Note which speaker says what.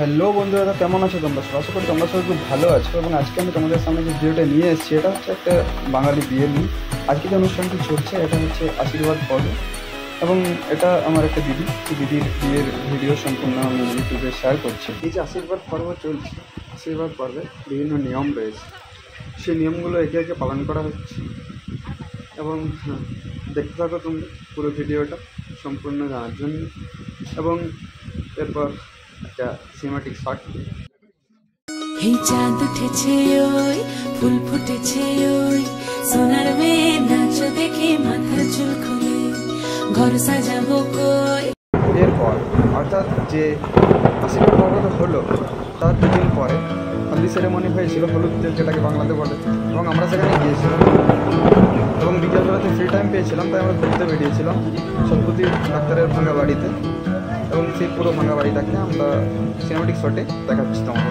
Speaker 1: Hello বন্ধুরা, কেমন আছো তোমরা? আশা করি তোমরা সবাই খুব ভালো আছো। এবং আজকে আমি তোমাদের সামনে যে ভিডিওটা নিয়ে এসেছি, এটা হচ্ছে একটা বাঙালি বিয়ে নিয়ে। আজকে যে অনুষ্ঠানটি চলছে এটা হচ্ছে আশীর্বাদ পর্ব, এবং এটা আমার একটা দিদির বিয়ের ভিডিও সম্পূর্ণ আমি ইউটিউবে শেয়ার করছি। এই যে আশীর্বাদ পর্ব চলছে, আশীর্বাদ পর্বে বিভিন্ন নিয়ম রয়েছে, সেই নিয়মগুলো একে একে পালন করা হচ্ছে। এবং দেখতে থাকো তুমি পুরো ভিডিওটা সম্পূর্ণ জানার জন্য। এবং এরপর একটা সিনেমাটিক শট।
Speaker 2: এই চাঁদ উঠেছে ওই, ফুল ফুটেছে ওই, সোনার মেয়ে নাচ দেখে মাথার চুল খুলে ঘর সাজাবো কই।
Speaker 1: এরপর অর্থাৎ যে আশীর্বাদ পর্বটা হলো তার দুদিন পরে হলদি সেরেমনি হয়েছিল, হলুদ তেল যেটাকে বাংলাতে বলে, এবং আমরা সেখানে গিয়েছিলাম। এবং বিকেলবেলাতে ফ্রি টাইম পেয়েছিলাম, তাই আমরা ঘুরতে বেরিয়েছিলাম সত্যি ডাক্তারের ভাঙা বাড়িতে। এবং সেই পুরো ভাঙা বাড়িটাকে আমরা সিনেমাটিক শটে দেখাচ্ছি তোমাকে।